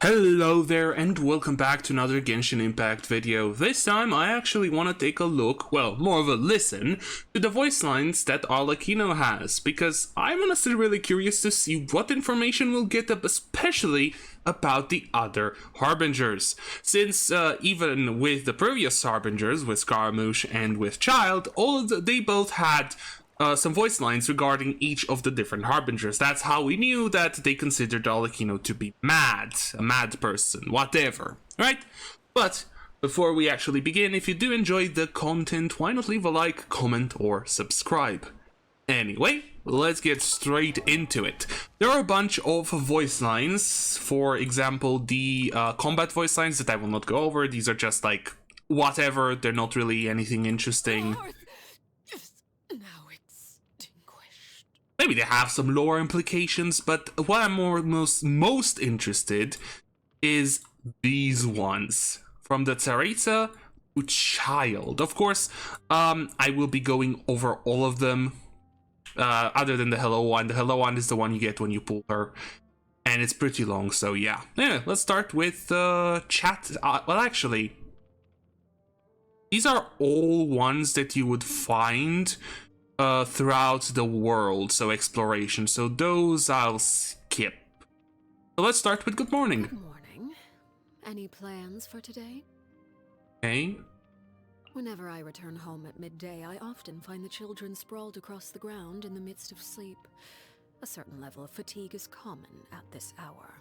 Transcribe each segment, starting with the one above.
Hello there and welcome back to another Genshin Impact video. This time I actually want to take a look, well, more of a listen, to the voice lines that Arlecchino has, because I'm honestly really curious to see what information we'll get up, especially about the other harbingers. Since even with the previous harbingers, with Scaramouche and with Child, they both had some voice lines regarding each of the different harbingers. That's how we knew that they considered Arlecchino to be mad, a mad person, whatever, right? But before we actually begin, if you do enjoy the content, why not leave a like, comment, or subscribe? Anyway, let's get straight into it. There are a bunch of voice lines, for example, the combat voice lines that I will not go over. These are just like whatever, they're not really anything interesting. Maybe they have some lore implications, but what I'm most interested is these ones. From the Tsaritsa to Child. Of course, I will be going over all of them, other than the hello one. The hello one is the one you get when you pull her, and it's pretty long, so yeah. Anyway, let's start with chat. Well, actually, these are all ones that you would find throughout the world, so exploration. So those I'll skip. So let's start with good morning. Good morning. Any plans for today? Okay. Whenever I return home at midday, I often find the children sprawled across the ground in the midst of sleep. A certain level of fatigue is common at this hour.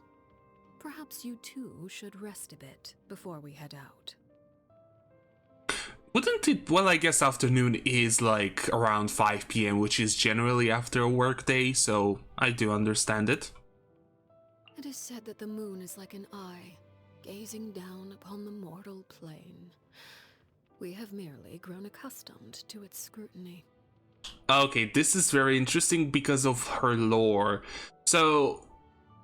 Perhaps you too should rest a bit before we head out. Wouldn't it, well, I guess afternoon is like around 5 p.m., which is generally after a work day, so I do understand it. It is said that the moon is like an eye, gazing down upon the mortal plane. We have merely grown accustomed to its scrutiny. Okay, this is very interesting because of her lore. So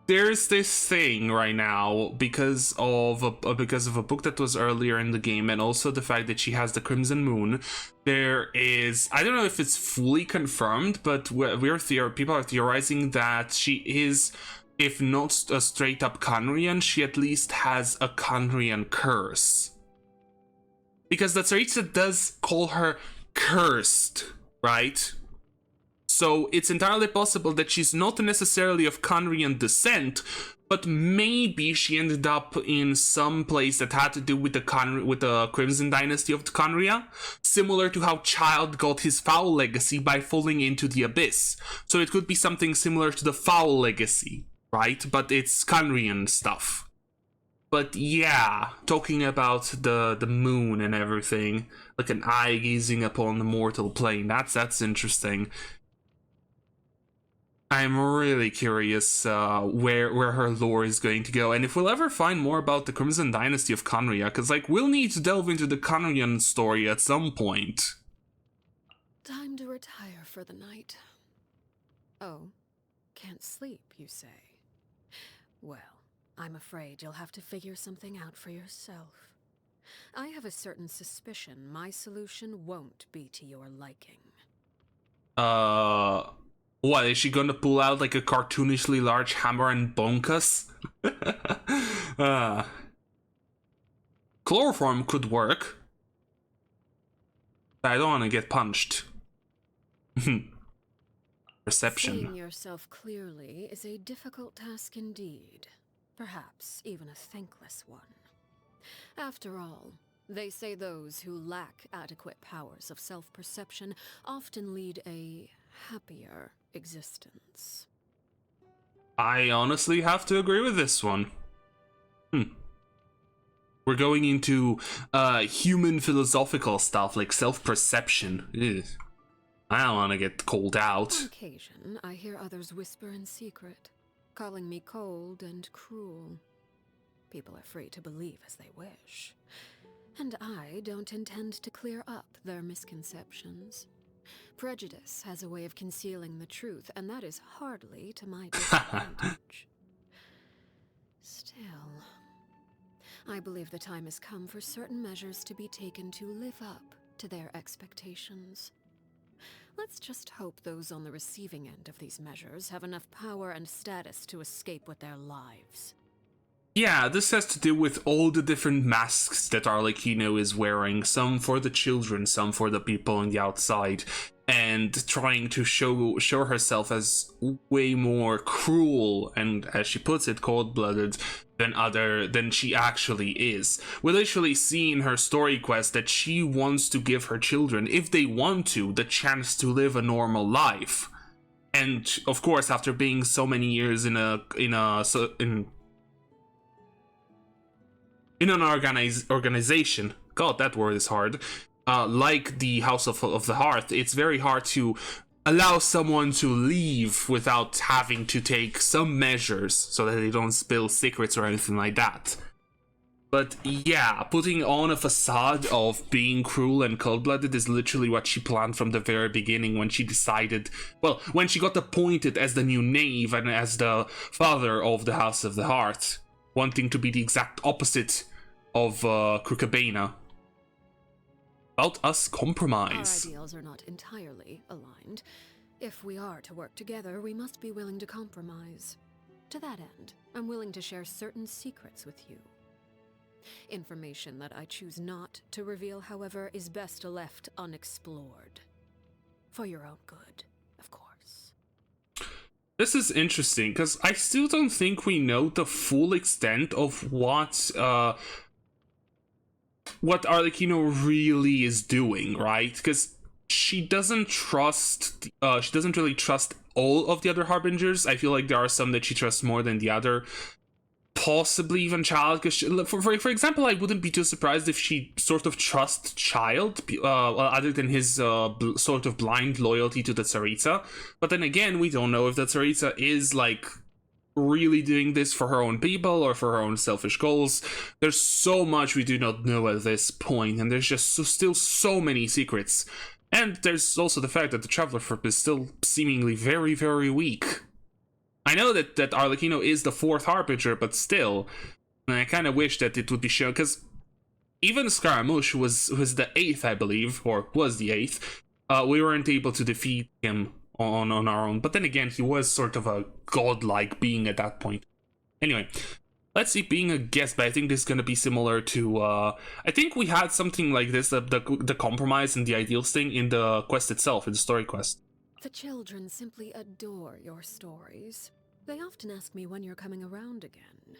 there's this thing right now because of a book that was earlier in the game, and also the fact that she has the Crimson Moon. There is, I don't know if it's fully confirmed, but people are theorizing that she is, if not a straight up Khaenri'ah, she at least has a Khaenri'ah curse. Because the Tsaritsa does call her cursed, right? So it's entirely possible that she's not necessarily of Khaenri'ah descent, but maybe she ended up in some place that had to do with the Crimson Dynasty of Khaenri'ah, similar to how Child got his foul legacy by falling into the abyss. So it could be something similar to the foul legacy, right? But it's Khaenri'ah stuff. But yeah, talking about the moon and everything, like an eye gazing upon the mortal plane, that's interesting. I'm really curious where her lore is going to go, and if we'll ever find more about the Crimson Dynasty of Khaenri'ah, because like we'll need to delve into the Khaenri'ah story at some point. Time to retire for the night. Oh, can't sleep, you say? Well, I'm afraid you'll have to figure something out for yourself. I have a certain suspicion my solution won't be to your liking. What, is she gonna pull out like a cartoonishly large hammer and bonk us? Chloroform could work. I don't want to get punched. Perception. Seeing yourself clearly is a difficult task indeed. Perhaps even a thankless one. After all, they say those who lack adequate powers of self-perception often lead a happier existence. I honestly have to agree with this one. We're going into human philosophical stuff like self-perception. I don't want to get called out. On occasion, I hear others whisper in secret, calling me cold and cruel. People are free to believe as they wish. And I don't intend to clear up their misconceptions. Prejudice has a way of concealing the truth, and that is hardly to my disadvantage. Still, I believe the time has come for certain measures to be taken to live up to their expectations. Let's just hope those on the receiving end of these measures have enough power and status to escape with their lives. Yeah, this has to do with all the different masks that Arlecchino is wearing, some for the children, some for the people on the outside, and trying to show herself as way more cruel and, as she puts it, cold-blooded than she actually is. We literally see in her story quest that she wants to give her children, if they want to, the chance to live a normal life. And of course, after being so many years in an organization, God, that word is hard, like the House of the Hearth, it's very hard to allow someone to leave without having to take some measures so that they don't spill secrets or anything like that. But yeah, putting on a facade of being cruel and cold-blooded is literally what she planned from the very beginning when she decided, well, when she got appointed as the new knave and as the father of the House of the Hearth, wanting to be the exact opposite of Crukabena. About us compromise. Our ideals are not entirely aligned. If we are to work together, we must be willing to compromise. To that end, I'm willing to share certain secrets with you. Information that I choose not to reveal, however, is best left unexplored. For your own good, of course. This is interesting, because I still don't think we know the full extent of what Arlecchino really is doing, right? Because she doesn't really trust all of the other harbingers. I feel like there are some that she trusts more than the other. Possibly even Child, because for example, I wouldn't be too surprised if she sort of trusts Child, other than his sort of blind loyalty to the Tsaritsa. But then again, we don't know if the Tsaritsa is like really doing this for her own people or for her own selfish goals. There's so much we do not know at this point, and there's just still so many secrets. And there's also the fact that the Traveler Frip is still seemingly very, very weak. I know that Arlecchino is the 4th Harbinger, but still, and I kind of wish that it would be shown, because even Scaramouche was the 8th, I believe, or was the 8th. We weren't able to defeat him on our own, but then again, he was sort of a godlike being at that point. Anyway, let's see, being a guest, but I think this is going to be similar to, I think we had something like this, the compromise and the ideals thing in the quest itself, in the story quest. The children simply adore your stories. They often ask me when you're coming around again.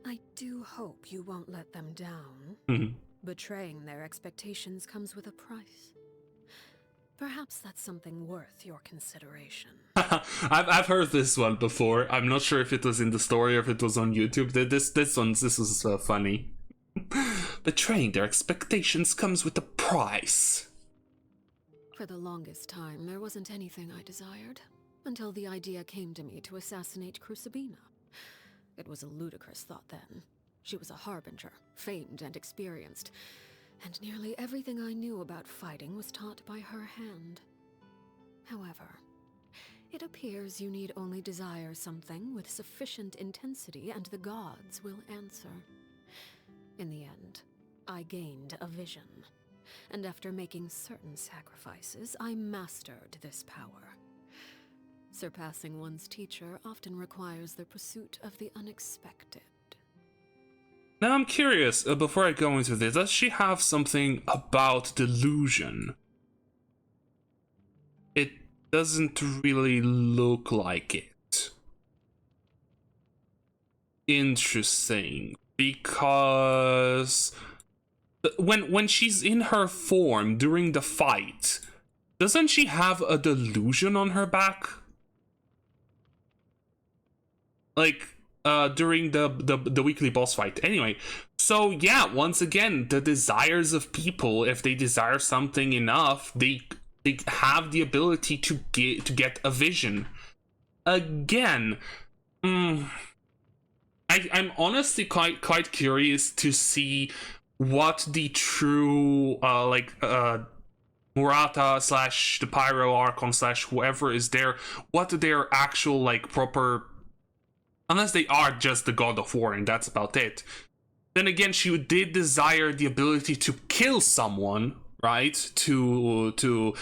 I do hope you won't let them down. Betraying their expectations comes with a price. Perhaps that's something worth your consideration. I've heard this one before. I'm not sure if it was in the story or if it was on YouTube. This was funny. Betraying their expectations comes with a price. For the longest time, there wasn't anything I desired, until the idea came to me to assassinate Crusabina. It was a ludicrous thought then. She was a harbinger, famed and experienced, and nearly everything I knew about fighting was taught by her hand. However, it appears you need only desire something with sufficient intensity and the gods will answer. In the end, I gained a vision. And after making certain sacrifices, I mastered this power. Surpassing one's teacher often requires the pursuit of the unexpected. Now I'm curious, before I go into this, does she have something about delusion? It doesn't really look like it. Interesting, because when she's in her form during the fight, doesn't she have a delusion on her back? Like, during the weekly boss fight. Anyway, so yeah, once again, the desires of people, if they desire something enough, they have the ability to get a vision. Again, I'm honestly quite curious to see what the true Murata / the Pyro Archon / whoever is there, what their actual like proper, unless they are just the God of War and that's about it. Then again, she did desire the ability to kill someone, right? To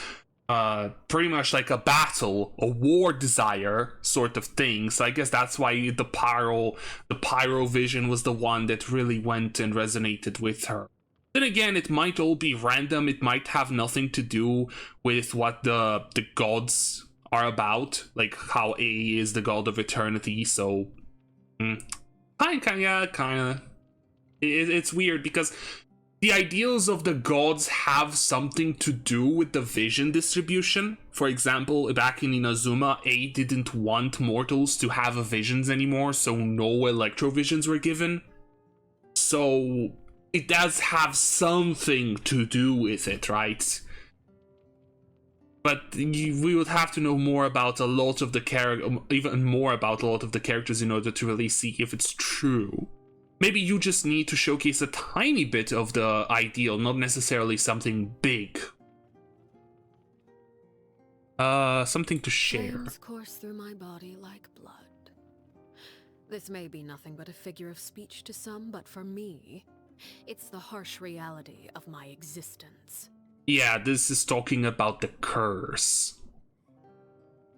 pretty much like a battle, a war desire sort of thing. So I guess that's why the pyro vision was the one that really went and resonated with her. Then again, it might all be random. It might have nothing to do with what the gods are about, like how A is the god of eternity. So, kind of. It's weird because the ideals of the gods have something to do with the vision distribution. For example, back in Inazuma, A didn't want mortals to have visions anymore, so no electrovisions were given. So it does have something to do with it, right? But we would have to know more about a lot of the even more about a lot of the characters in order to really see if it's true. Maybe you just need to showcase a tiny bit of the ideal, not necessarily something big. Something to share. Flames course through my body like blood. This may be nothing but a figure of speech to some, but for me, it's the harsh reality of my existence. Yeah, this is talking about the curse.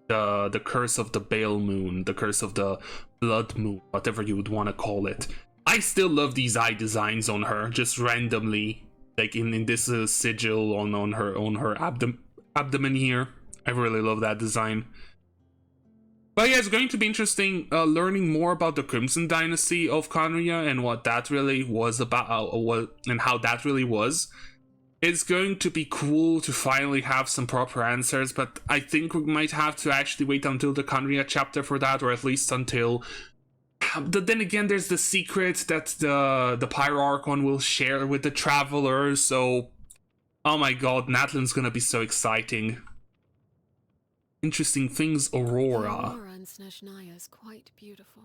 The curse of the Bale Moon, the curse of the Blood Moon, whatever you would want to call it. I still love these eye designs on her, just randomly, like in this sigil on her abdomen here. I really love that design. But yeah, it's going to be interesting learning more about the Crimson Dynasty of Khaenri'ah and what that really was about, and how that really was. It's going to be cool to finally have some proper answers, but I think we might have to actually wait until the Khaenri'ah chapter for that, or at least until. But then again, there's the secret that the Pyroarchon will share with the Traveler, so... Oh my god, Natlan's gonna be so exciting. Interesting things, Aurora. The aurora in Snezhnaya is quite beautiful.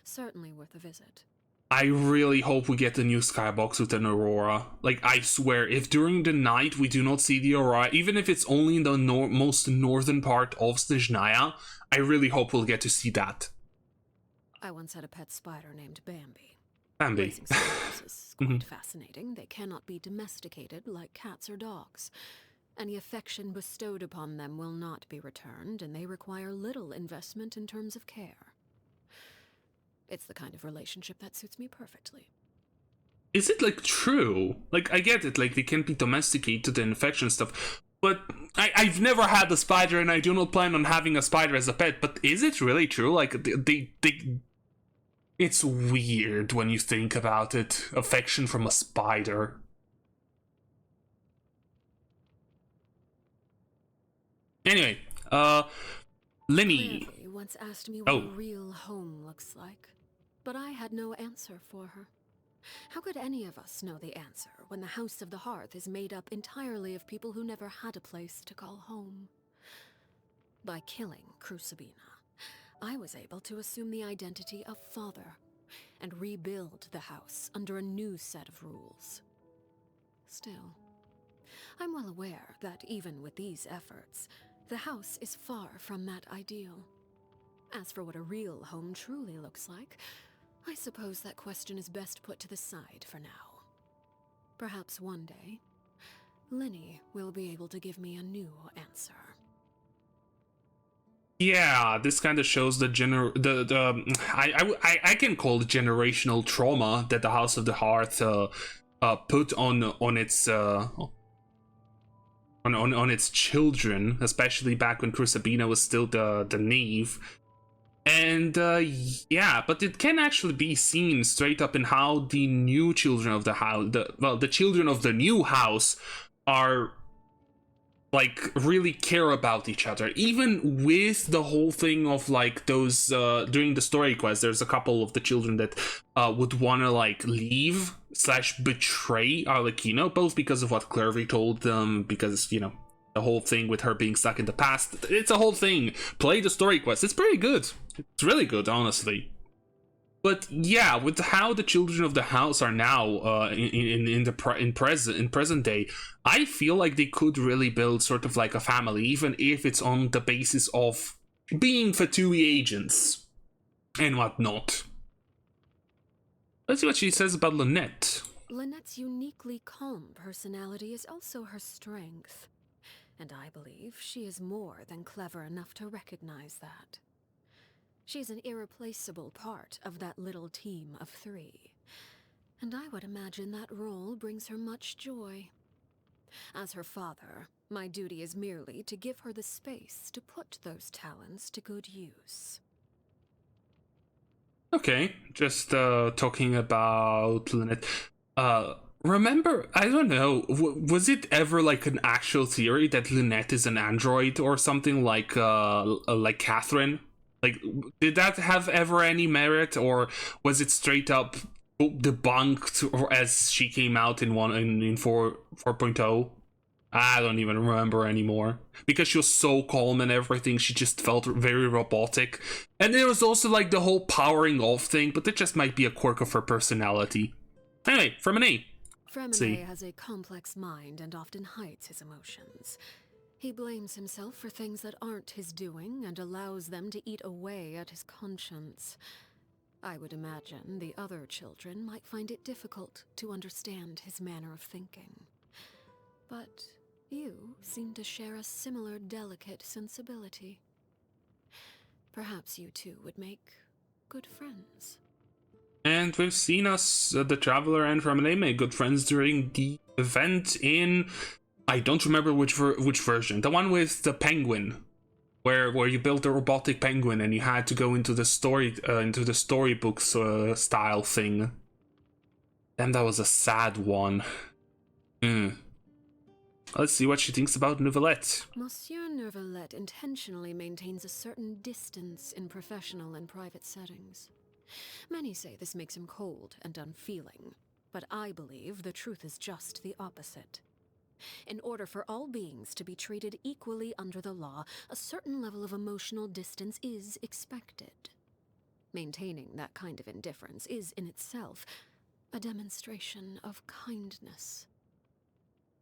Certainly worth a visit. I really hope we get a new skybox with an Aurora. Like, I swear, if during the night we do not see the Aurora, even if it's only in the most northern part of Snezhnaya, I really hope we'll get to see that. I once had a pet spider named Bambi. Bambi. Raising spiders is quite fascinating. They cannot be domesticated like cats or dogs. Any affection bestowed upon them will not be returned, and they require little investment in terms of care. It's the kind of relationship that suits me perfectly. Is it, like, true? Like, I get it, like, they can be domesticated and infection stuff, but I've never had a spider, and I do not plan on having a spider as a pet, but is it really true? Like, they it's weird when you think about it. Affection from a spider. Anyway, Linny. Clearly once asked me what a real home looks like, but I had no answer for her. How could any of us know the answer when the House of the Hearth is made up entirely of people who never had a place to call home? By killing Crucibina, I was able to assume the identity of father and rebuild the house under a new set of rules. Still, I'm well aware that even with these efforts, the house is far from that ideal. As for what a real home truly looks like, I suppose that question is best put to the side for now. Perhaps one day, Linny will be able to give me a new answer. Yeah, this kind of shows the I can call it generational trauma that the House of the Hearth put on its children, especially back when Crucibina was still the knave. And yeah, but it can actually be seen straight up in how the new children of the house, the children of the new house are, like, really care about each other, even with the whole thing of, like, those during the story quest, there's a couple of the children that would want to, like, leave / betray Arlecchino, both because of what Clervy told them, because, you know, the whole thing with her being stuck in the past. It's a whole thing. Play the story quest. It's pretty good. It's really good, honestly. But yeah, with how the children of the house are now in present day, I feel like they could really build sort of like a family, even if it's on the basis of being Fatui agents and whatnot. Let's see what she says about Lynette. Lynette's uniquely calm personality is also her strength. and I believe she is more than clever enough to recognize that. She's an irreplaceable part of that little team of 3, and I would imagine that role brings her much joy. As her father, my duty is merely to give her the space to put those talents to good use. Okay, just talking about Lynette. Remember, I don't know, was it ever like an actual theory that Lynette is an android or something like Catherine? Like, did that have ever any merit, or was it straight up debunked, or as she came out in 4.0? I don't even remember anymore. Because she was so calm and everything, she just felt very robotic. And there was also like the whole powering off thing, but that just might be a quirk of her personality. Anyway, Fremine. Fremine has a complex mind and often hides his emotions. He blames himself for things that aren't his doing and allows them to eat away at his conscience. I would imagine the other children might find it difficult to understand his manner of thinking. But you seem to share a similar delicate sensibility. Perhaps you two would make good friends. And we've seen us, the Traveler and Fremine, make good friends during the event in... I don't remember which version. The one with the penguin, where you built a robotic penguin and you had to go into the storybooks style thing. Damn, that was a sad one. Let's see what she thinks about Neuvillette. Monsieur Neuvillette intentionally maintains a certain distance in professional and private settings. Many say this makes him cold and unfeeling, but I believe the truth is just the opposite. In order for all beings to be treated equally under the law, a certain level of emotional distance is expected. Maintaining that kind of indifference is in itself a demonstration of kindness.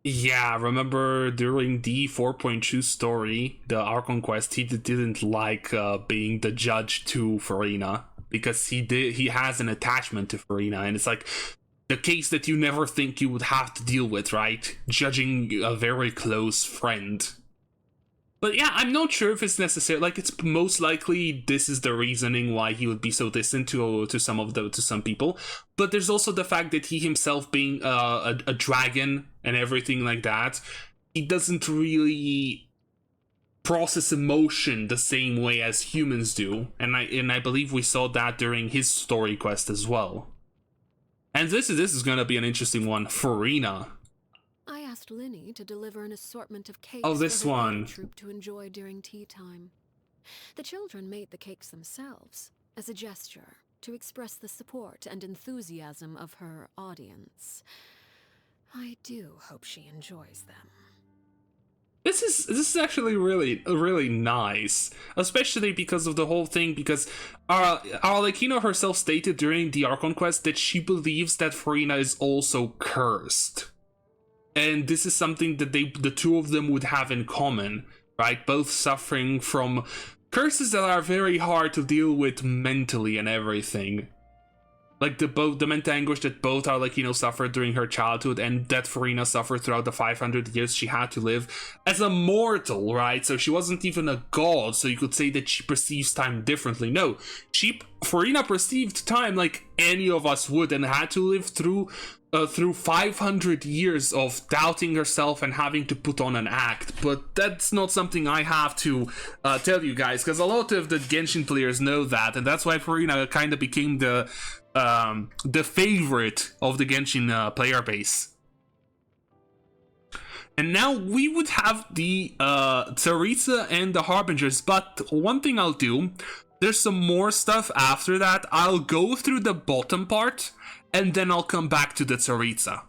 Yeah, remember during the 4.2 story, the Archon quest, he didn't like being the judge to Farina, because he has an attachment to Farina, and it's like the case that you never think you would have to deal with, right? Judging a very close friend. But yeah, I'm not sure if it's necessary. Like, it's most likely this is the reasoning why he would be so distant to some people. But there's also the fact that he himself being a dragon and everything like that, he doesn't really process emotion the same way as humans do. And I believe we saw that during his story quest as well. And this is gonna be an interesting one. Farina. I asked Linny to deliver an assortment of cakes Oh, this for the one. troop to enjoy during tea time. The children made the cakes themselves as a gesture to express the support and enthusiasm of her audience. I do hope she enjoys them. This is actually really nice, especially because of the whole thing. Because Arlecchino herself stated during the Archon quest that she believes that Farina is also cursed, and this is something that the two of them would have in common, right? Both suffering from curses that are very hard to deal with mentally and everything. Like the mental anguish that both Arlecchino suffered during her childhood and that Farina suffered throughout the 500 years she had to live as a mortal, right? So she wasn't even a god, so you could say that she perceives time differently. No, Farina perceived time like any of us would and had to live through 500 years of doubting herself and having to put on an act. But that's not something I have to tell you guys, because a lot of the Genshin players know that, and that's why Farina kind of became the favorite of the Genshin player base. And now we would have the Tsaritsa and the Harbingers, but one thing I'll do, there's some more stuff after that. I'll go through the bottom part, and then I'll come back to the Tsaritsa.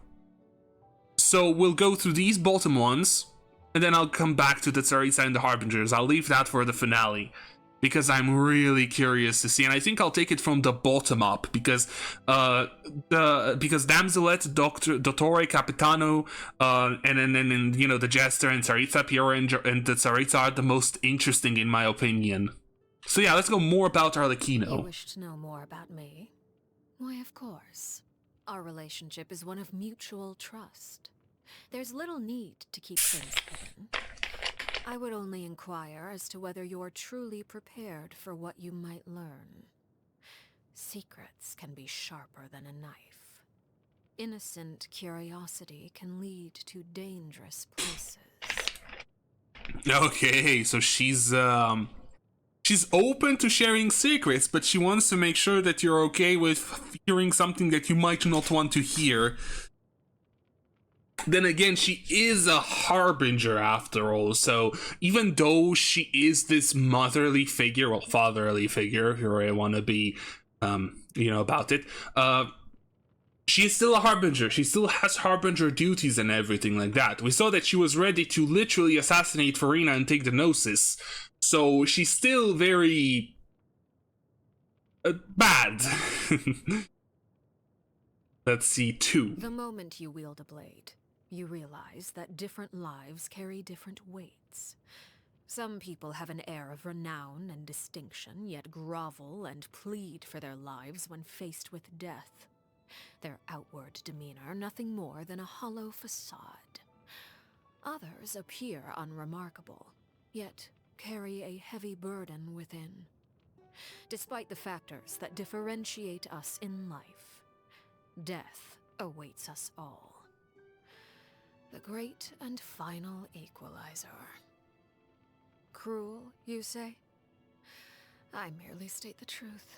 So we'll go through these bottom ones, and then I'll come back to the Tsaritsa and the Harbingers. I'll leave that for the finale, because I'm really curious to see, and I think I'll take it from the bottom up, because Damselette, Dottore, Capitano, and then you know, the Jester and Tsaritsa, Piero and the Tsaritsa are the most interesting in my opinion. So yeah, let's go more about Arlecchino. You wish to know more about me? Why, of course. Our relationship is one of mutual trust. There's little need to keep things hidden. I would only inquire as to whether you're truly prepared for what you might learn. Secrets can be sharper than a knife. Innocent curiosity can lead to dangerous places. Okay, so she's open to sharing secrets, but she wants to make sure that you're okay with hearing something that you might not want to hear. Then again, she is a harbinger after all, so even though she is this motherly figure, well, fatherly figure, if I want to be, about it, she is still a harbinger. She still has harbinger duties and everything like that. We saw that she was ready to literally assassinate Farina and take the Gnosis, so she's still very bad. Let's see, 2. The moment you wield a blade, you realize that different lives carry different weights. Some people have an air of renown and distinction, yet grovel and plead for their lives when faced with death. Their outward demeanor nothing more than a hollow facade. Others appear unremarkable, yet carry a heavy burden within. Despite the factors that differentiate us in life, death awaits us all. The great and final equalizer. Cruel, you say? I merely state the truth.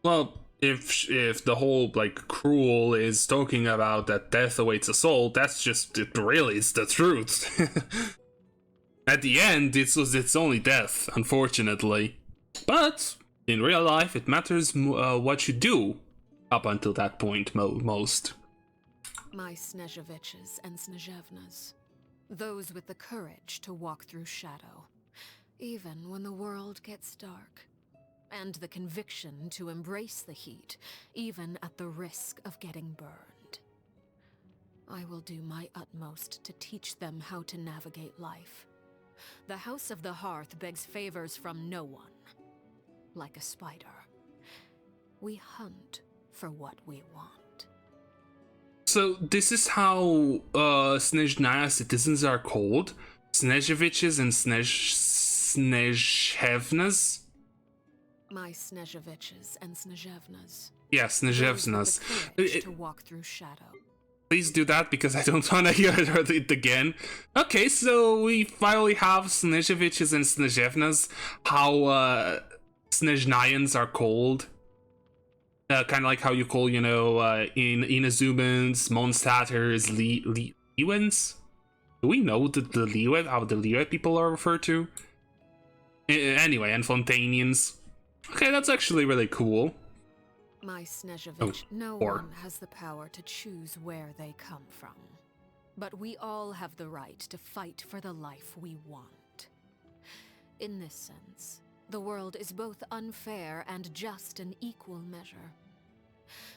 Well, if the whole, cruel is talking about that death awaits us all, that's just, it's the truth. At the end, it's only death, unfortunately. But, in real life, it matters what you do up until that point most. My Snezheviches and Snezhevnas. Those with the courage to walk through shadow, even when the world gets dark. And the conviction to embrace the heat, even at the risk of getting burned. I will do my utmost to teach them how to navigate life. The House of the Hearth begs favors from no one. Like a spider, we hunt for what we want. So this is how Snezhnaya citizens are called? Snezheviches and Snezhevnas? My Snezheviches and Snezhevnas. Yeah, Snezhevnas. To walk through shadow. Please do that because I don't want to hear it again. Okay, so we finally have Snezheviches and Snezhevnas. How Snezhnayans are called. Kind of like how you call, in Inazumans, Mondstadters, Lewans? Do we know how the Liyue people are referred to? Anyway, and Fontanians. Okay, that's actually really cool. My Snezhevich, no one has the power to choose where they come from. But we all have the right to fight for the life we want. In this sense, the world is both unfair and just in equal measure.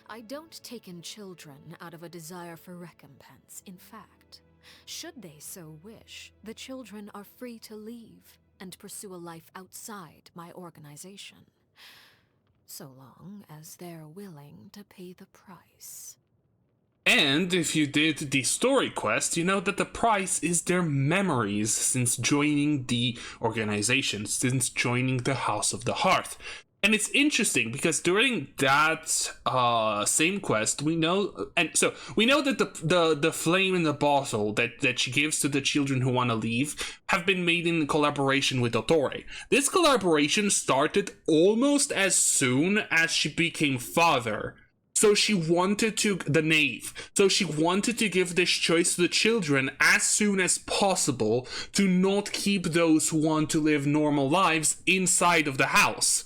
I don't take in children out of a desire for recompense. In fact, should they so wish, the children are free to leave and pursue a life outside my organization. So long as they're willing to pay the price. And if you did the story quest, you know that the price is their memories since joining the organization, since joining the House of the Hearth. And it's interesting because during that same quest, we know that the flame in the bottle that she gives to the children who want to leave have been made in collaboration with Dottore. This collaboration started almost as soon as she became father. So she wanted to, the knave, so she wanted to give this choice to the children as soon as possible to not keep those who want to live normal lives inside of the house.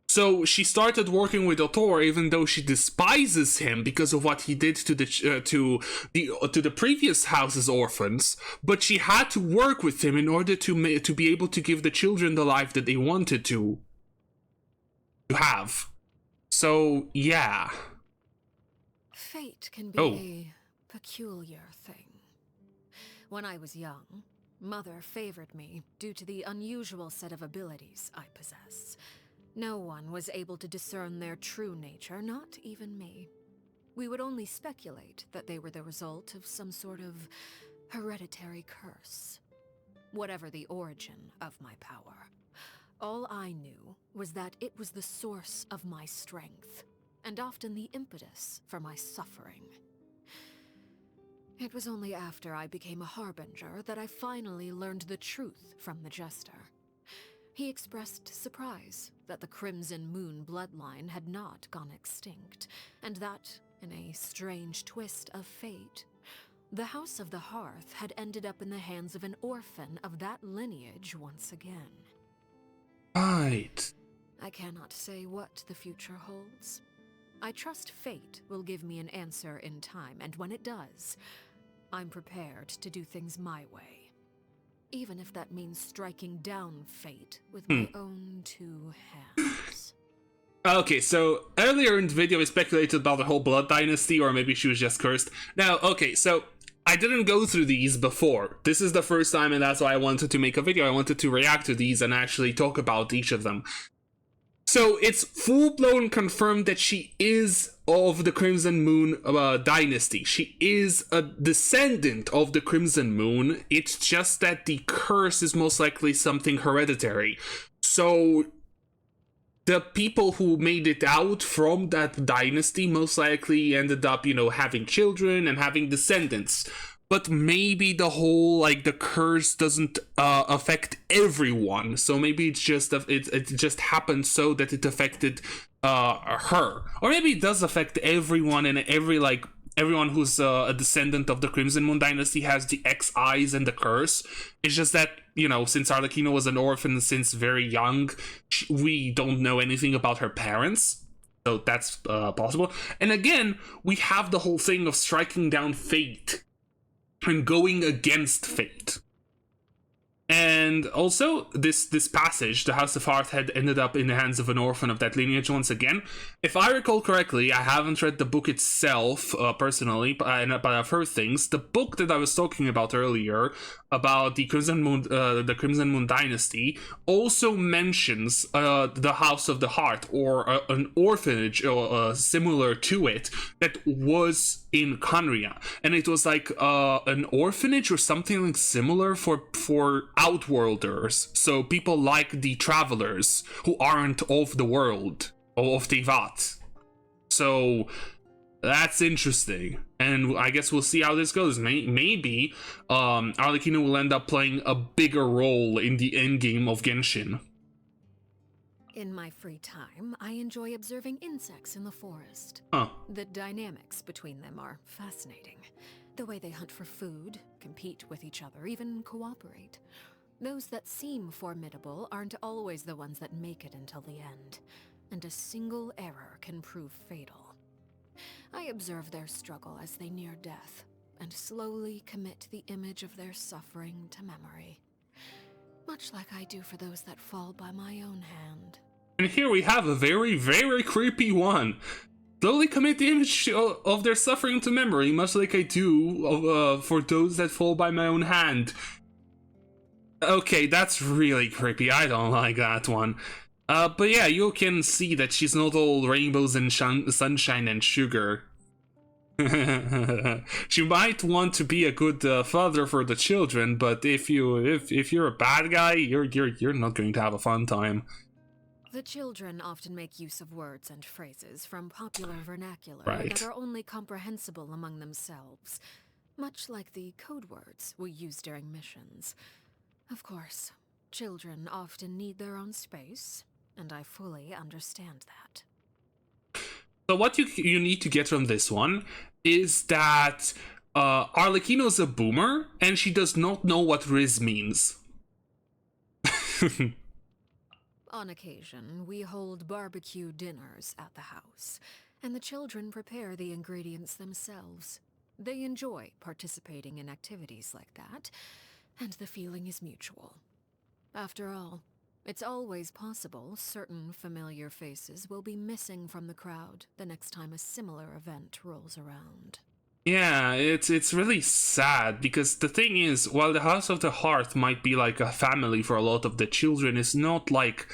So she started working with Dottore even though she despises him because of what he did to the previous house's orphans, but she had to work with him in order to be able to give the children the life that they wanted to have. So, yeah. Fate can be a peculiar thing. When I was young, Mother favored me due to the unusual set of abilities I possess. No one was able to discern their true nature, not even me. We would only speculate that they were the result of some sort of hereditary curse. whatever the origin of my power. All I knew was that it was the source of my strength, and often the impetus for my suffering. It was only after I became a harbinger that I finally learned the truth from the jester. He expressed surprise that the Crimson Moon bloodline had not gone extinct, and that, in a strange twist of fate, the House of the Hearth had ended up in the hands of an orphan of that lineage once again. Right. I cannot say what the future holds. I trust fate will give me an answer in time, and when it does, I'm prepared to do things my way. Even if that means striking down fate with my own two hands. Okay, so earlier in the video we speculated about the whole blood dynasty, or maybe she was just cursed. Now, okay, so I didn't go through these before. This is the first time, and that's why I wanted to make a video. I wanted to react to these and actually talk about each of them. So it's full-blown confirmed that she is of the Crimson Moon dynasty. She is a descendant of the Crimson Moon. It's just that the curse is most likely something hereditary. So the people who made it out from that dynasty most likely ended up, you know, having children and having descendants. But maybe the whole, like, the curse doesn't affect everyone. So maybe it's just it just happened so that it affected her. Or maybe it does affect everyone, and everyone who's a descendant of the Crimson Moon dynasty has the X eyes and the curse. It's just that, you know, since Arlecchino was an orphan since very young, we don't know anything about her parents. So that's possible. And again, we have the whole thing of striking down fate and going against fate. And also, this passage, the House of Hearth had ended up in the hands of an orphan of that lineage once again. If I recall correctly, I haven't read the book itself personally, but I've heard things. The book that I was talking about earlier, about the Crimson Moon dynasty, also mentions the House of the Heart, or an orphanage similar to it, that was in Khaenri'ah. And it was like an orphanage or something like similar for outworlders, so people like the travelers who aren't of the world, or of Teyvat. So that's interesting, and I guess we'll see how this goes. Maybe Arlecchino will end up playing a bigger role in the endgame of Genshin. In my free time, I enjoy observing insects in the forest. The dynamics between them are fascinating. The way they hunt for food, compete with each other, even cooperate. Those that seem formidable aren't always the ones that make it until the end, and a single error can prove fatal. I observe their struggle as they near death, and slowly commit the image of their suffering to memory. Much like I do for those that fall by my own hand. And here we have a very, very creepy one. Slowly commit the image of their suffering to memory, much like I do for those that fall by my own hand. Okay, that's really creepy. I don't like that one. But yeah, you can see that she's not all rainbows and sunshine and sugar. She might want to be a good father for the children, but if you're a bad guy, you're not going to have a fun time. The children often make use of words and phrases from popular vernacular Right. that are only comprehensible among themselves, much like the code words we use during missions. Of course, children often need their own space, and I fully understand that. So what you need to get from this one is that Arlecchino's a boomer, and she does not know what Riz means. On occasion, we hold barbecue dinners at the house, and the children prepare the ingredients themselves. They enjoy participating in activities like that, and the feeling is mutual. After all, it's always possible certain familiar faces will be missing from the crowd the next time a similar event rolls around. Yeah, it's really sad, because the thing is, while the House of the Hearth might be like a family for a lot of the children, it's not like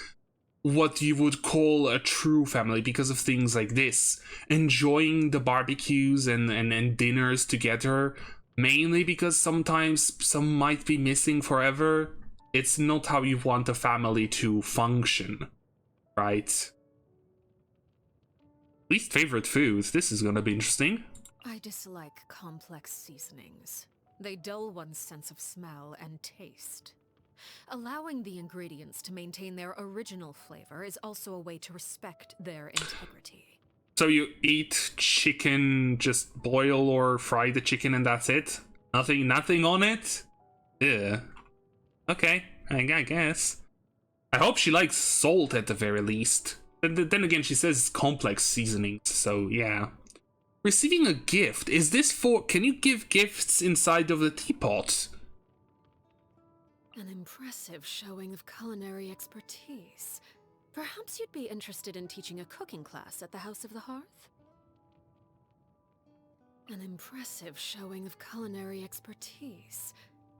what you would call a true family because of things like this. Enjoying the barbecues and dinners together mainly because sometimes some might be missing forever. It's not how you want a family to function, right? Least favorite food. This is gonna be interesting. I dislike complex seasonings. They dull one's sense of smell and taste. Allowing the ingredients to maintain their original flavor is also a way to respect their integrity. So you eat chicken, just boil or fry the chicken and that's it? Nothing on it? Yeah. Okay, I guess. I hope she likes salt at the very least. Then again, she says complex seasonings, so yeah. Receiving a gift. Is this for... Can you give gifts inside of the teapot? An impressive showing of culinary expertise. Perhaps you'd be interested in teaching a cooking class at the House of the Hearth? An impressive showing of culinary expertise.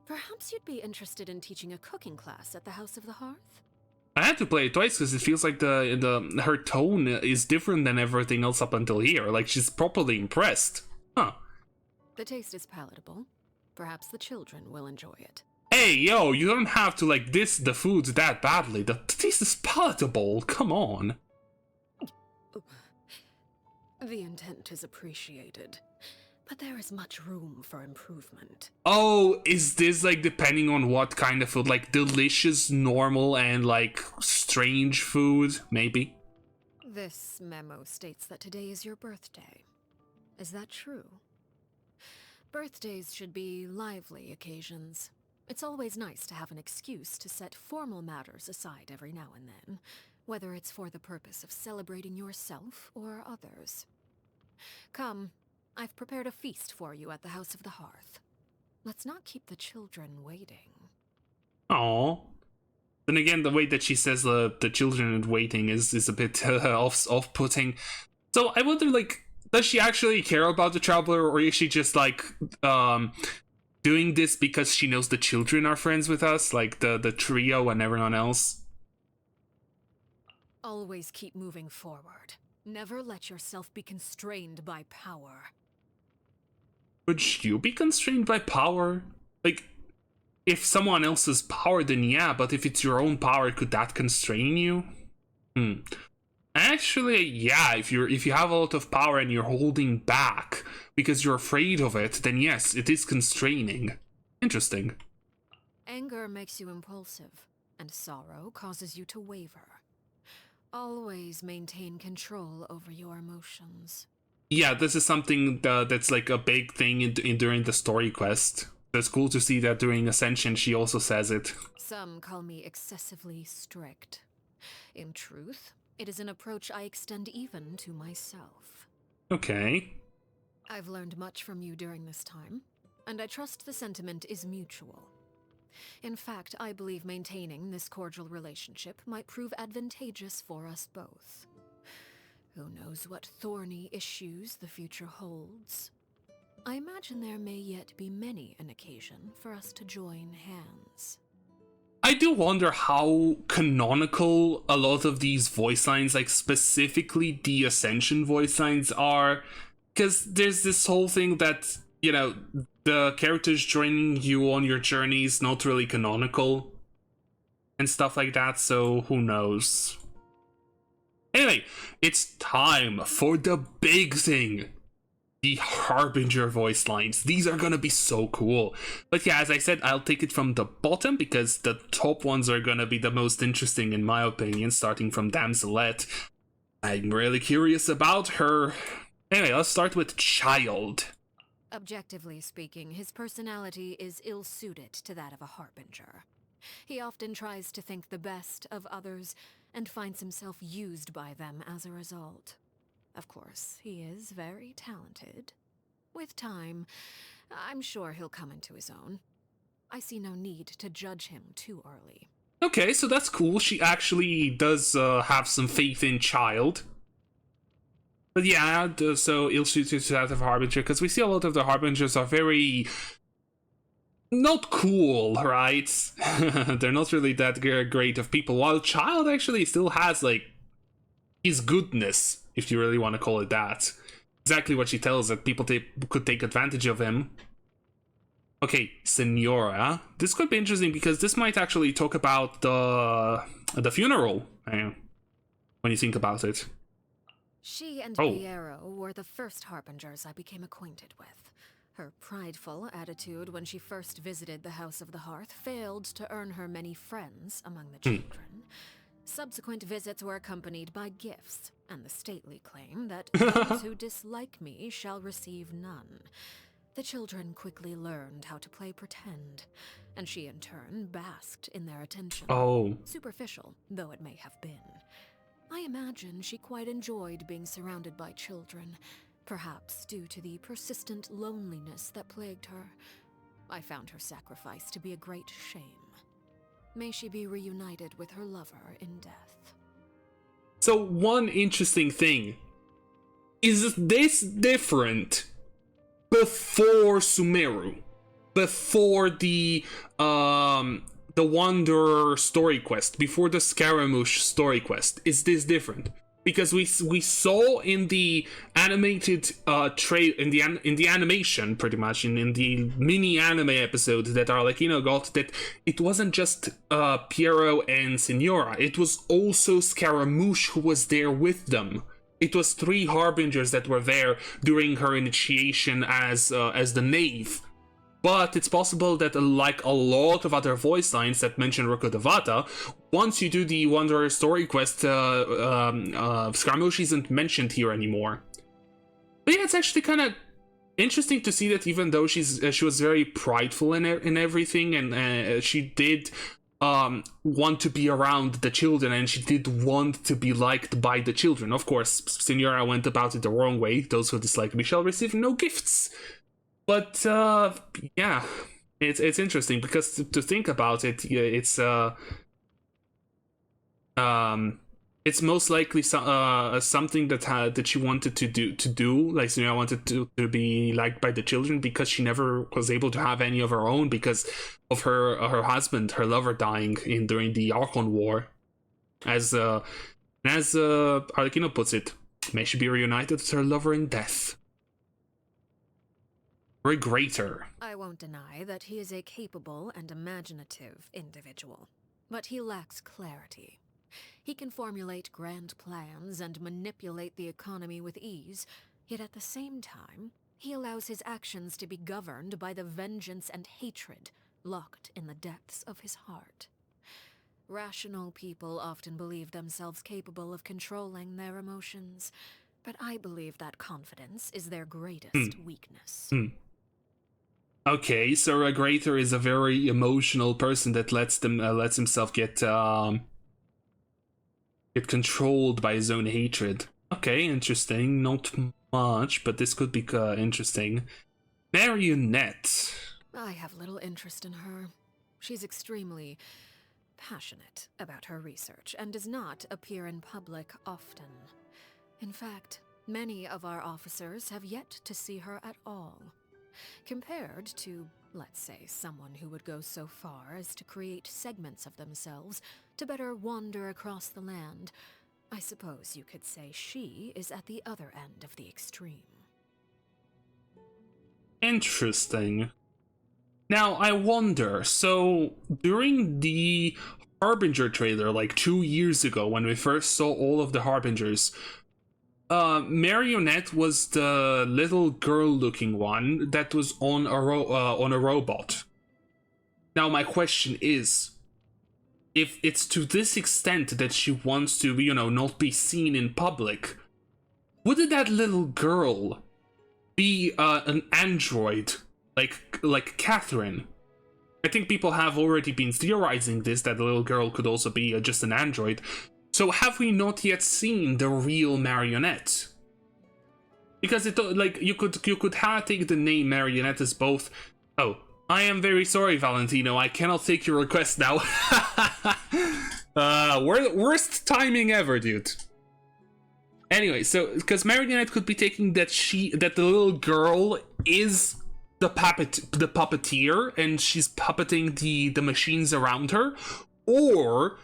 Perhaps you'd be interested in teaching a cooking class at the House of the Hearth? I had to play it twice because it feels like her tone is different than everything else up until here. Like, she's properly impressed. Huh. The taste is palatable. Perhaps the children will enjoy it. Hey, yo, you don't have to, like, diss the foods that badly. The taste is palatable. Come on. The intent is appreciated, but there is much room for improvement. Oh, is this, like, depending on what kind of food? Like, delicious, normal, and, like, strange food? Maybe? This memo states that today is your birthday. Is that true? Birthdays should be lively occasions. It's always nice to have an excuse to set formal matters aside every now and then, whether it's for the purpose of celebrating yourself or others. Come, I've prepared a feast for you at the House of the Hearth. Let's not keep the children waiting. Aww. Then again, the way that she says the children waiting is a bit off-putting. So I wonder, like, does she actually care about the traveler, or is she just, like, doing this because she knows the children are friends with us, like the trio and everyone else? Always keep moving forward. Never let yourself be constrained by power. Would you be constrained by power? Like, if someone else's power, then yeah, but if it's your own power, could that constrain you? Actually, yeah, if you have a lot of power and you're holding back because you're afraid of it, then yes, it is constraining. Interesting. Anger makes you impulsive, and sorrow causes you to waver. Always maintain control over your emotions. Yeah, this is something that's like a big thing during the story quest. It's cool to see that during Ascension she also says it. Some call me excessively strict. In truth, it is an approach I extend even to myself. Okay. I've learned much from you during this time, and I trust the sentiment is mutual. In fact, I believe maintaining this cordial relationship might prove advantageous for us both. Who knows what thorny issues the future holds? I imagine there may yet be many an occasion for us to join hands. I do wonder how canonical a lot of these voice lines, like specifically the Ascension voice lines, are. Because there's this whole thing that, you know, the characters joining you on your journey is not really canonical and stuff like that, so who knows. Anyway, it's time for the big thing. The Harbinger voice lines. These are gonna be so cool. But yeah, as I said, I'll take it from the bottom because the top ones are gonna be the most interesting in my opinion, starting from Damselette. I'm really curious about her. Anyway, let's start with Child. Objectively speaking, his personality is ill-suited to that of a harbinger. He often tries to think the best of others and finds himself used by them as a result. Of course, he is very talented. With time, I'm sure he'll come into his own. I see no need to judge him too early. Okay, so that's cool. She actually does have some faith in Child. But yeah, so ill-suited to that of Harbinger, because we see a lot of the Harbingers are very... not cool, right? They're not really that great of people, while Child actually still has, like, his goodness, if you really want to call it that. Exactly what she tells, that people could take advantage of him. Okay, Senora. This could be interesting because this might actually talk about the funeral, when you think about it. She and Oh. Piero were the first harbingers I became acquainted with. Her prideful attitude when she first visited the House of the Hearth failed to earn her many friends among the children. Subsequent visits were accompanied by gifts, and the stately claim that those who dislike me shall receive none. The children quickly learned how to play pretend, and she in turn basked in their attention. Oh. Superficial though it may have been. I imagine she quite enjoyed being surrounded by children, perhaps due to the persistent loneliness that plagued her. I found her sacrifice to be a great shame. May she be reunited with her lover in death. So one interesting thing, is this different before Sumeru? Before the Wanderer story quest, before the Scaramouche story quest, is this different? Because we saw in the animated in the animation, pretty much in the mini anime episode that Arlecchino got, that it wasn't just Piero and Signora, it was also Scaramouche who was there with them. It was 3 harbingers that were there during her initiation as the knave. But it's possible that, like a lot of other voice lines that mention Rocco Devata, once you do the Wanderer story quest, Scaramouche isn't mentioned here anymore. But yeah, it's actually kind of interesting to see that even though she was very prideful in everything, and she did want to be around the children, and she did want to be liked by the children. Of course, Signora went about it the wrong way. Those who dislike me shall receive no gifts. But yeah, it's interesting because to think about it, it's most likely something that she wanted to do. Like, Signora wanted to be liked by the children because she never was able to have any of her own because of her husband, her lover, dying during the Archon War. As Arlecchino puts it, may she be reunited with her lover in death. Greater. I won't deny that he is a capable and imaginative individual, but he lacks clarity. He can formulate grand plans and manipulate the economy with ease, yet at the same time, he allows his actions to be governed by the vengeance and hatred locked in the depths of his heart. Rational people often believe themselves capable of controlling their emotions, but I believe that confidence is their greatest weakness. Okay, so a Greater is a very emotional person that lets himself get controlled by his own hatred. Okay, interesting. Not much, but this could be interesting. Marionette. I have little interest in her. She's extremely passionate about her research and does not appear in public often. In fact, many of our officers have yet to see her at all. Compared to, let's say, someone who would go so far as to create segments of themselves to better wander across the land, I suppose you could say she is at the other end of the extreme. Interesting. Now, I wonder, so during the Harbinger trailer, like 2 years ago, when we first saw all of the Harbingers, Marionette was the little girl-looking one that was on a robot. Now, my question is, if it's to this extent that she wants to, not be seen in public, would that little girl be an android, like Catherine? I think people have already been theorizing this, that the little girl could also be just an android. So have we not yet seen the real Marionette? Because you could take the name Marionette as both. Oh, I am very sorry, Valentino. I cannot take your request now. Worst timing ever, dude. Anyway, so because Marionette could be taking that the little girl is the puppeteer, and she's puppeting the machines around her, or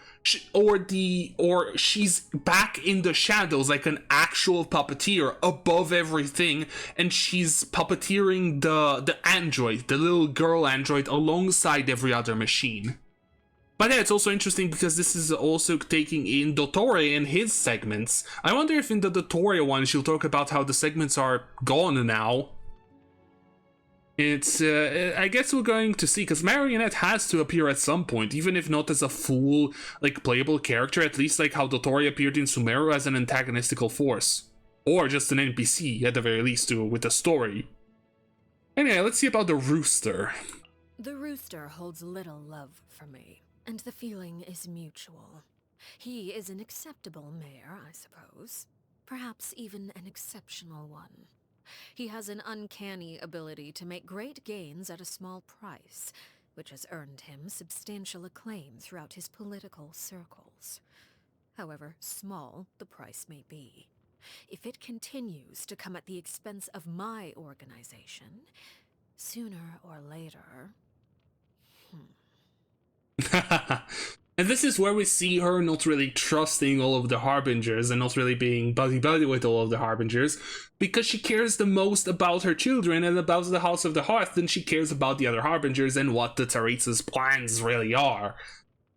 or she's back in the shadows like an actual puppeteer above everything, and she's puppeteering the android, the little girl android, alongside every other machine. But yeah, it's also interesting because this is also taking in Dottore and his segments. I wonder if in the Dottore one she'll talk about how the segments are gone now. It's, I guess we're going to see, because Marionette has to appear at some point, even if not as a full, like, playable character, at least like how Dottore appeared in Sumeru as an antagonistical force. Or just an NPC, at the very least, with a story. Anyway, let's see about the rooster. The rooster holds little love for me, and the feeling is mutual. He is an acceptable mayor, I suppose. Perhaps even an exceptional one. He has an uncanny ability to make great gains at a small price, which has earned him substantial acclaim throughout his political circles. However small the price may be, if it continues to come at the expense of my organization, sooner or later... And this is where we see her not really trusting all of the harbingers and not really being buddy-buddy with all of the harbingers, because she cares the most about her children and about the House of the Hearth than she cares about the other harbingers and what the Tsaritsa's plans really are.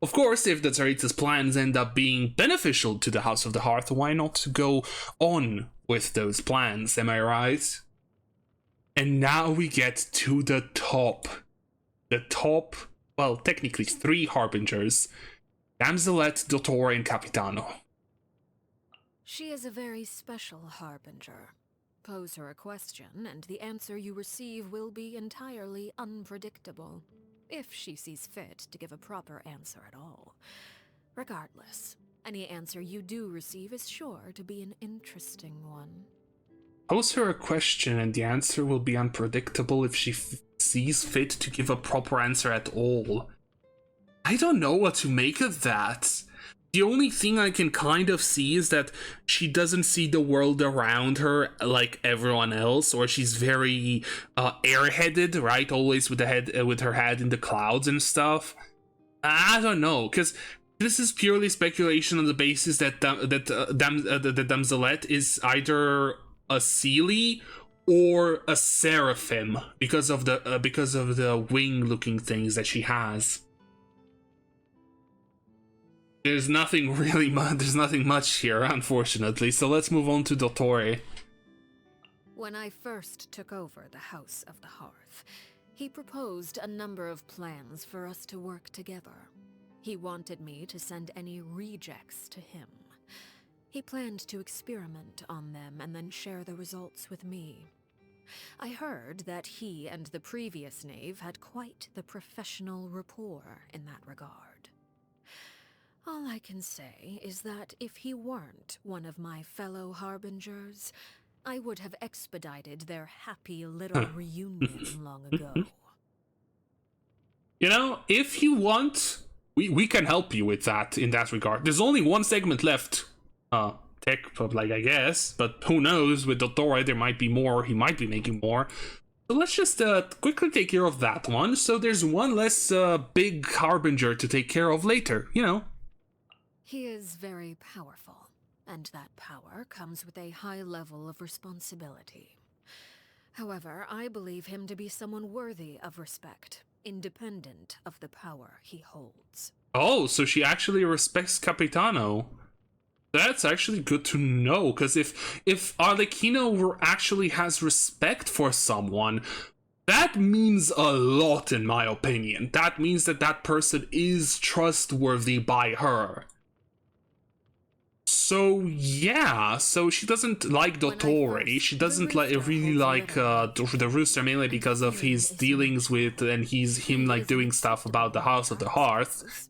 Of course, if the Tsaritsa's plans end up being beneficial to the House of the Hearth, why not go on with those plans, am I right? And now we get to the top. The top... well, technically 3 harbingers. Damselette, Dottore, and Capitano. She is a very special harbinger. Pose her a question, and the answer you receive will be entirely unpredictable, if she sees fit to give a proper answer at all. Regardless, any answer you do receive is sure to be an interesting one. Pose her a question, and the answer will be unpredictable if she sees fit to give a proper answer at all. I don't know what to make of that. The only thing I can kind of see is that she doesn't see the world around her like everyone else, or she's very airheaded, right? Always with her head in the clouds and stuff. I don't know, because this is purely speculation on the basis that the Damselette is either a Seelie or a Seraphim because of the wing-looking things that she has. There's nothing really there's nothing much here, unfortunately, so let's move on to Dottore. When I first took over the House of the Hearth, he proposed a number of plans for us to work together. He wanted me to send any rejects to him. He planned to experiment on them and then share the results with me. I heard that he and the previous knave had quite the professional rapport in that regard. All I can say is that if he weren't one of my fellow harbingers, I would have expedited their happy little reunion long ago. You know, if you want, we can help you with that in that regard. There's only one segment left. I guess, but who knows, with Dottore there might be more, he might be making more. So let's just quickly take care of that one, so there's one less big harbinger to take care of later, you know. He is very powerful, and that power comes with a high level of responsibility. However, I believe him to be someone worthy of respect, independent of the power he holds. Oh, so she actually respects Capitano. That's actually good to know, because if Arlecchino actually has respect for someone, that means a lot in my opinion. That means that that person is trustworthy by her. So yeah, so she doesn't like Dottore. She doesn't really like the rooster, mainly because of his dealings with and him like doing stuff about the House of the Hearth.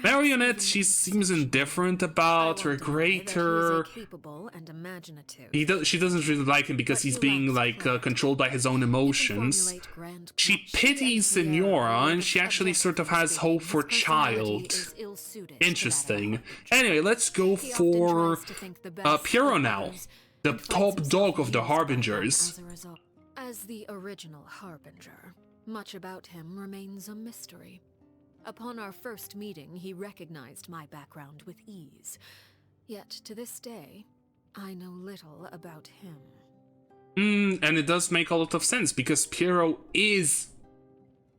Marionette, she seems indifferent about her greater. She doesn't really like him because he's being like controlled by his own emotions. She pities Senora, and she actually sort of has hope for Child. Interesting. Anyway, let's go for Piero now, the top dog of the Harbingers. As the original Harbinger, much about him remains a mystery. Upon our first meeting, he recognized my background with ease. Yet, to this day, I know little about him. And it does make a lot of sense, because Piero is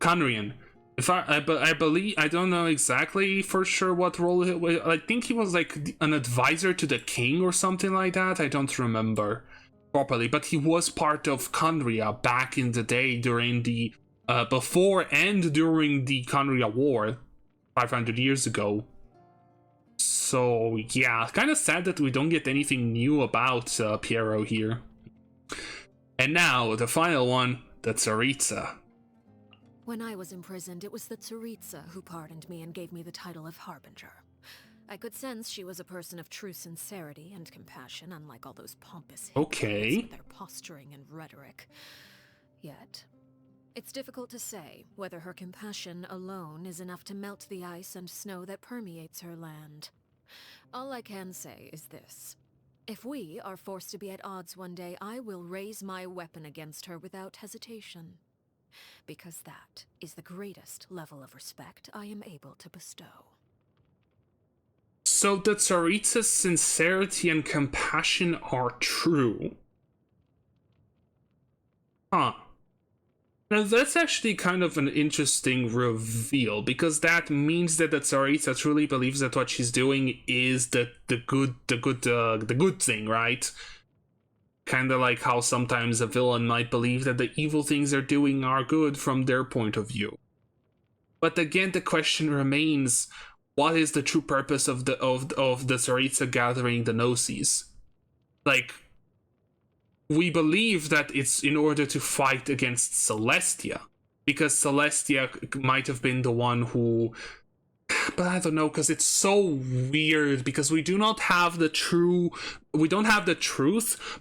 Conrian. If I believe, I don't know exactly for sure what role I think he was like an advisor to the king or something like that. I don't remember properly, but he was part of Conria back in the day during the before and during the Conria War 500 years ago. So yeah, kind of sad that we don't get anything new about Piero here. And now the final one, the Tsaritsa. When I was imprisoned, it was the Tsaritsa who pardoned me and gave me the title of harbinger. I could sense she was a person of true sincerity and compassion, unlike all those pompous hypocrites with their posturing and rhetoric. Yet, it's difficult to say whether her compassion alone is enough to melt the ice and snow that permeates her land. All I can say is this. If we are forced to be at odds one day, I will raise my weapon against her without hesitation. Because that is the greatest level of respect I am able to bestow. So the Tsaritsa's sincerity and compassion are true. Huh. Now that's actually kind of an interesting reveal, because that means that the Tsaritsa truly believes that what she's doing is the good thing, right? Kind of like how sometimes a villain might believe that the evil things they're doing are good from their point of view. But again, the question remains: what is the true purpose of the Tsaritsa gathering the Gnosis? Like, we believe that it's in order to fight against Celestia, because Celestia might have been the one who. But I don't know, because it's so weird, because we don't have the truth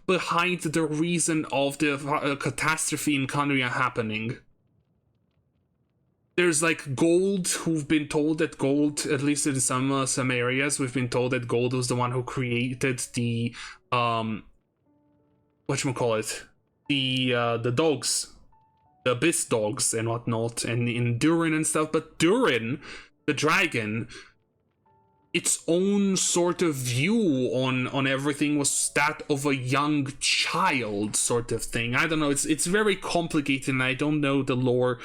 behind the reason of the catastrophe in Conria happening. There's like Gold, who've been told that Gold, at least in some areas, we've been told that Gold was the one who created the whatchamacallit, the dogs, the abyss dogs and whatnot, and in Durin and stuff. But Durin, the dragon, its own sort of view on everything was that of a young child sort of thing. I don't know, it's very complicated, and I don't know the lore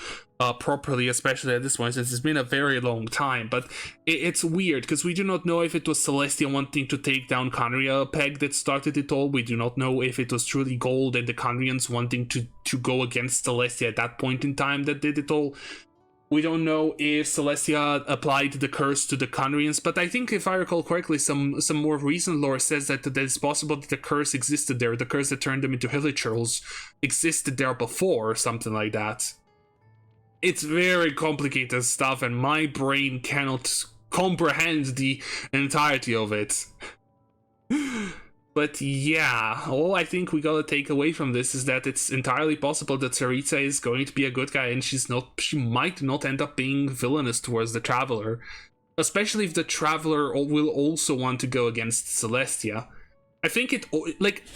properly, especially at this point, since it's been a very long time. But it's weird, because we do not know if it was Celestia wanting to take down Conria Peg that started it all. We do not know if it was truly Gold and the Conrians wanting to go against Celestia at that point in time that did it all. We don't know if Celestia applied the curse to the Conrians, but I think, if I recall correctly, some more recent lore says that it's possible that the curse existed there. The curse that turned them into Hilichurls existed there before, or something like that. It's very complicated stuff, and my brain cannot comprehend the entirety of it. But yeah, all I think we gotta take away from this is that it's entirely possible that Tsaritsa is going to be a good guy, and she might not end up being villainous towards the Traveler. Especially if the Traveler will also want to go against Celestia. I think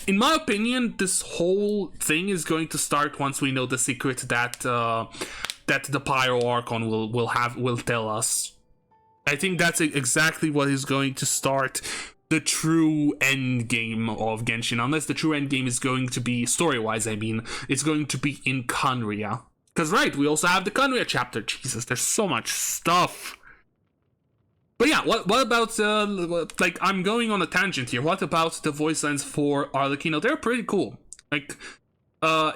in my opinion, this whole thing is going to start once we know the secret that the Pyro Archon will tell us. I think that's exactly what is going to start the true end game of Genshin, unless the true end game is going to be, story-wise, I mean, it's going to be in Conria. Because, right, we also have the Conria chapter. Jesus, there's so much stuff. But yeah, what about, like, I'm going on a tangent here. What about the voice lines for Arlecchino? They're pretty cool. Like,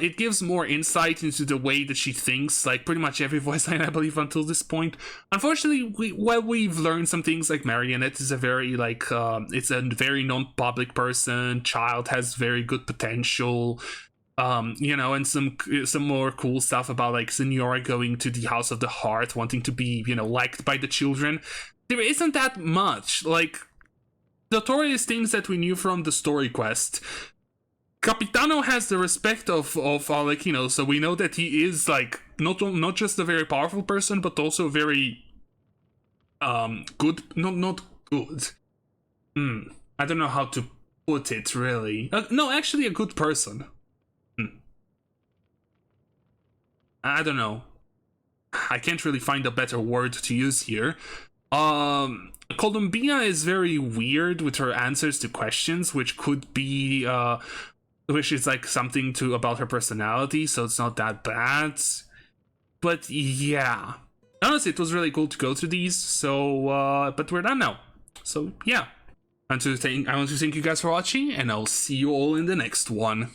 it gives more insight into the way that she thinks, like pretty much every voice line, I believe, until this point. Unfortunately, we've learned some things, like Marionette is a very, like, it's a very non-public person, Child has very good potential, you know, and some more cool stuff about, like, Senora going to the House of the Heart, wanting to be, you know, liked by the children. There isn't that much. Like, notorious things that we knew from the story quest. Capitano has the respect of Arlecchino, so we know that he is, like, not just a very powerful person, but also very good. Not good. I don't know how to put it, really. No, actually a good person. I don't know. I can't really find a better word to use here. Columbia is very weird with her answers to questions, which could be which is like something to about her personality, so it's not that bad. But yeah, honestly, it was really cool to go through these. So, but we're done now. So yeah, I want to thank you guys for watching, and I'll see you all in the next one.